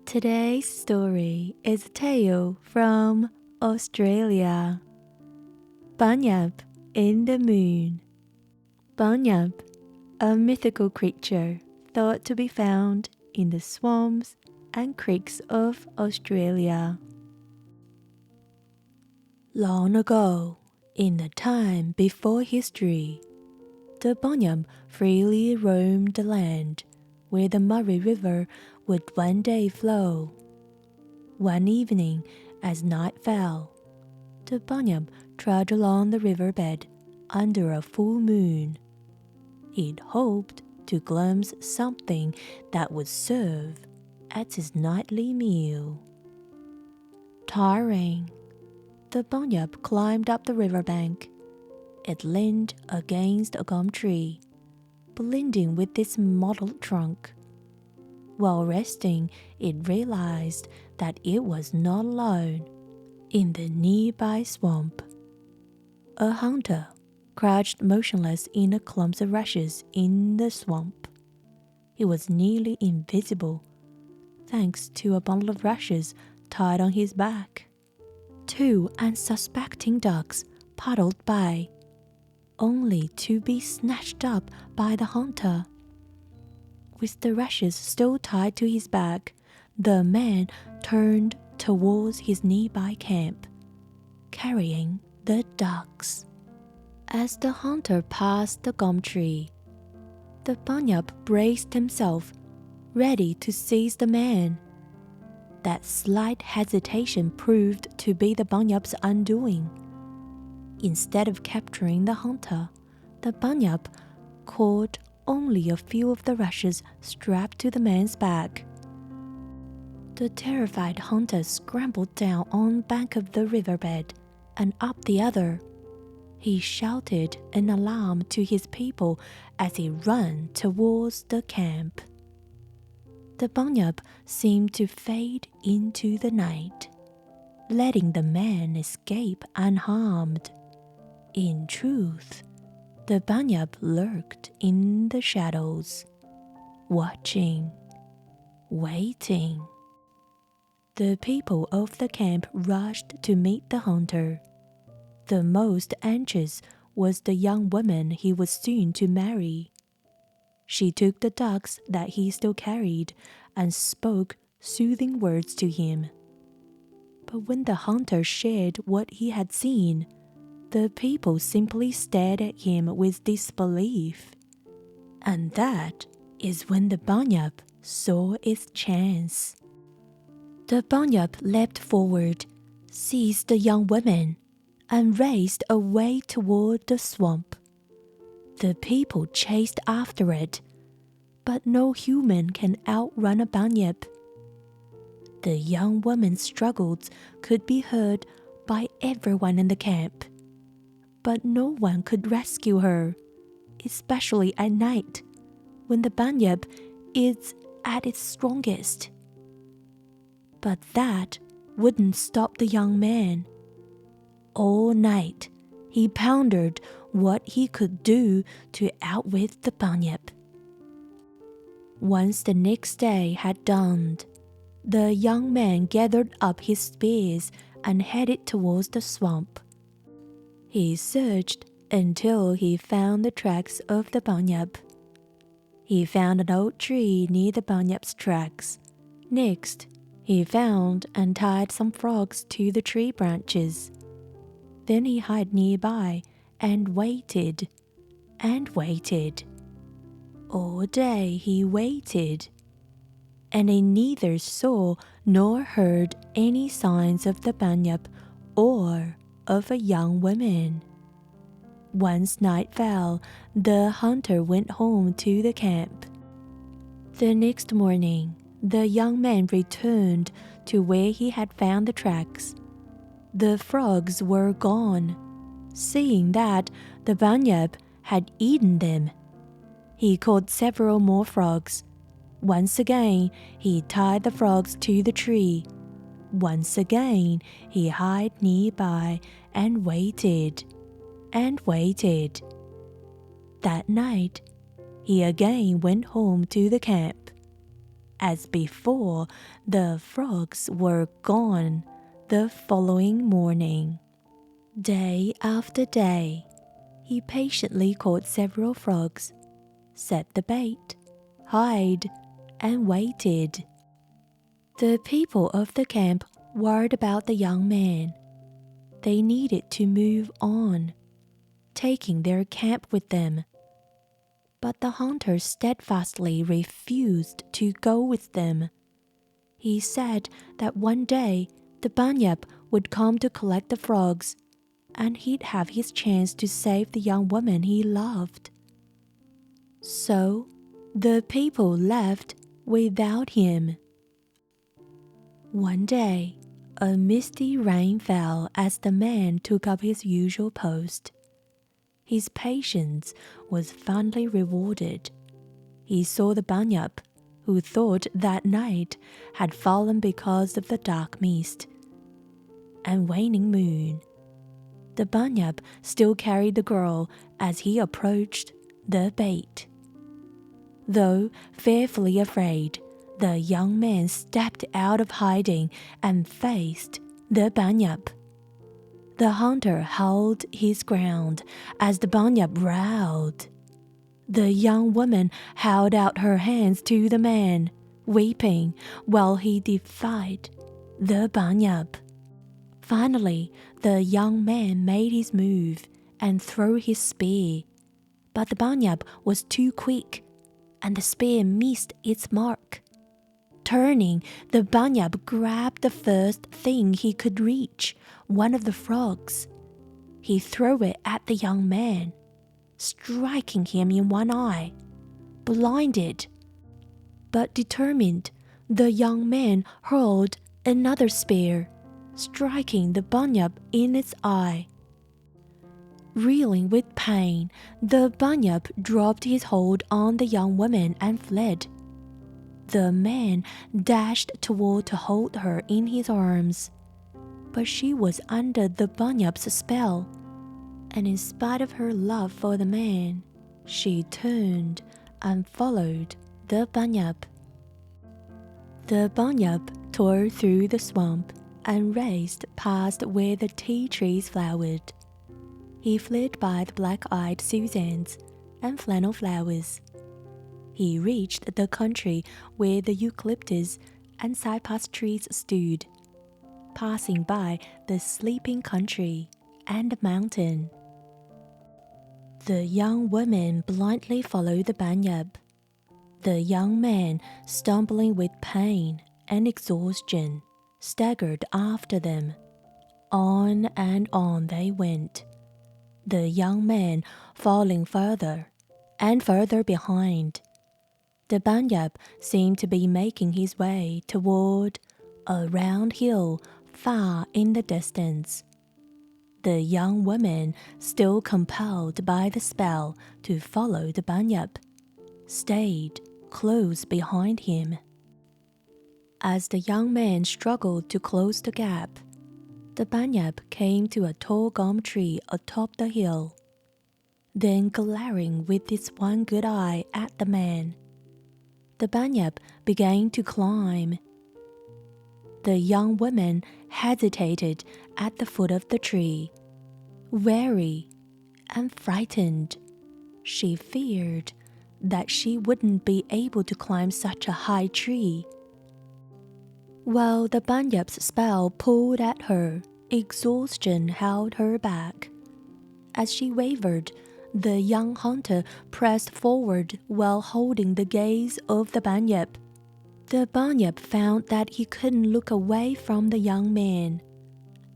Today's story is a tale from Australia. BUNYIP in the Moon. BUNYIP, a mythical creature thought to be found in the swamps and creeks of Australia. Long ago, in the time before history, the BUNYIP freely roamed the land where the Murray River would one day flow. One evening, as night fell, the BUNYIP trudged along the riverbed under a full moon. He'd hoped to glimpse something that would serve as his nightly meal. Tiring, the BUNYIP climbed up the riverbank. It leaned against a gum tree, blending with its mottled trunk. While resting, it realized that it was not alone in the nearby swamp. A hunter crouched motionless in a clump of rushes in the swamp. He was nearly invisible, thanks to a bundle of rushes tied on his back. Two unsuspecting ducks paddled by, only to be snatched up by the hunter. With the rushes still tied to his back, the man turned towards his nearby camp, carrying the ducks. As the hunter passed the gum tree, the BUNYIP braced himself, ready to seize the man. That slight hesitation proved to be the BUNYIP's undoing. Instead of capturing the hunter, the BUNYIP caught only a few of the rushes strapped to the man's back. The terrified hunter scrambled down one bank of the riverbed and up the other. He shouted an alarm to his people as he ran towards the camp. The BUNYIP seemed to fade into the night, letting the man escape unharmed. In truth, the BUNYIP lurked in the shadows, watching, waiting. The people of the camp rushed to meet the hunter. The most anxious was the young woman he was soon to marry. She took the ducks that he still carried and spoke soothing words to him. But when the hunter shared what he had seen, the people simply stared at him with disbelief. And that is when the BUNYIP saw its chance. The BUNYIP leapt forward, seized the young woman, and raced away toward the swamp. The people chased after it, but no human can outrun a BUNYIP. The young woman's struggles could be heard by everyone in the camp, but no one could rescue her, especially at night, when the BUNYIP is at its strongest. But that wouldn't stop the young man. All night, he pondered what he could do to outwit the BUNYIP. Once the next day had dawned, the young man gathered up his spears and headed towards the swamp. He searched until he found the tracks of the BUNYIP. He found an old tree near the BUNYIP's tracks. Next, he found and tied some frogs to the tree branches. Then he hid nearby and waited and waited. All day he waited, and he neither saw nor heard any signs of the BUNYIP or of a young woman. Once night fell, the hunter went home to the camp. The next morning, the young man returned to where he had found the tracks. The frogs were gone. Seeing that, the BUNYIP had eaten them. He caught several more frogs. Once again, he tied the frogs to the tree. Once again, he hid nearby and waited and waited. That night, he again went home to the camp. as before, the frogs were gone the following morning. Day after day, he patiently caught several frogs, set the bait, hid, and waited. The people of the camp worried about the young man. They needed to move on, taking their camp with them. But the hunter steadfastly refused to go with them. He said that one day the bunyip would come to collect the frogs, and he'd have his chance to save the young woman he loved. So the people left without him. One day, a misty rain fell as the man took up his usual post. His patience was finally rewarded. He saw the bunyip, who thought that night had fallen because of the dark mist and waning moon. The bunyip still carried the girl as he approached the bait. Though fearfully afraid, the young man stepped out of hiding and faced the bunyip. The hunter held his ground as the bunyip growled. The young woman held out her hands to the man, weeping while he defied the bunyip. Finally, the young man made his move and threw his spear, but the bunyip was too quick, and the spear missed its mark. Turning, the bunyip grabbed the first thing he could reach, one of the frogs. He threw it at the young man, striking him in one eye. Blinded, but determined, the young man hurled another spear, striking the bunyip in its eye. Reeling with pain, the bunyip dropped his hold on the young woman and fled. The man dashed toward to hold her in his arms, but she was under the bunyip's spell, and in spite of her love for the man, she turned and followed the bunyip. The bunyip tore through the swamp and raced past where the tea trees flowered. He fled by the black-eyed Susans and flannel flowers. He reached the country where the eucalyptus and cypress trees stood, passing by the sleeping country and the mountain. The young woman blindly followed the bunyip. The young man, stumbling with pain and exhaustion, staggered after them. On and on they went, the young man falling further and further behind. The bunyip seemed to be making his way toward a round hill far in the distance. The young woman, still compelled by the spell to follow the bunyip, stayed close behind him. As the young man struggled to close the gap, the bunyip came to a tall gum tree atop the hill. Then, glaring with its one good eye at the man, the bunyip began to climb. The young woman hesitated at the foot of the tree, wary and frightened. She feared that she wouldn't be able to climb such a high tree. While the bunyip's spell pulled at her, exhaustion held her back. As she wavered, the young hunter pressed forward while holding the gaze of the bunyip. The bunyip found that he couldn't look away from the young man,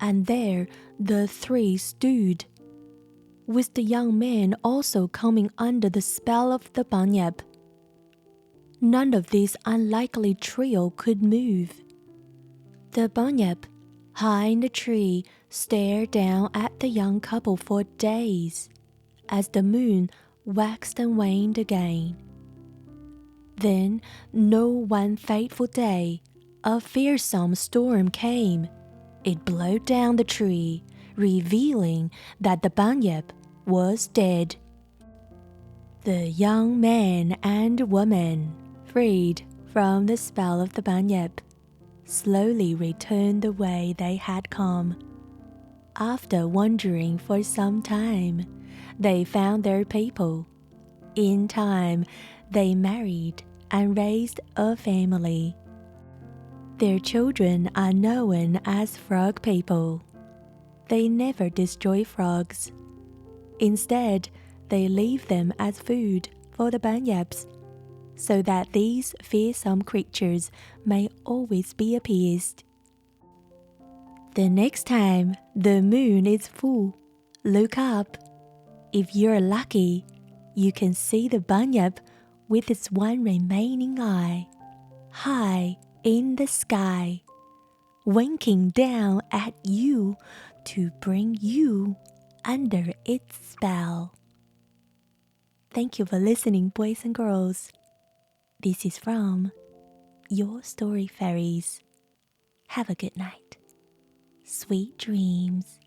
and there the three stood, with the young man also coming under the spell of the bunyip. None of this unlikely trio could move. The bunyip, high in the tree, stared down at the young couple for days, as the moon waxed and waned again. Then, one fateful day, a fearsome storm came. It blew down the tree, revealing that the bunyip was dead. The young man and woman, freed from the spell of the Bunyip, slowly returned the way they had come. After wandering for some time, they found their people. In time, they married and raised a family. Their children are known as frog people. They never destroy frogs. Instead, they leave them as food for the bunyips, so that these fearsome creatures may always be appeased. The next time the moon is full, look up. If you're lucky, you can see the bunyip with its one remaining eye, high in the sky, winking down at you to bring you under its spell. Thank you for listening, boys and girls. This is from Your Story Fairies. Have a good night. Sweet dreams.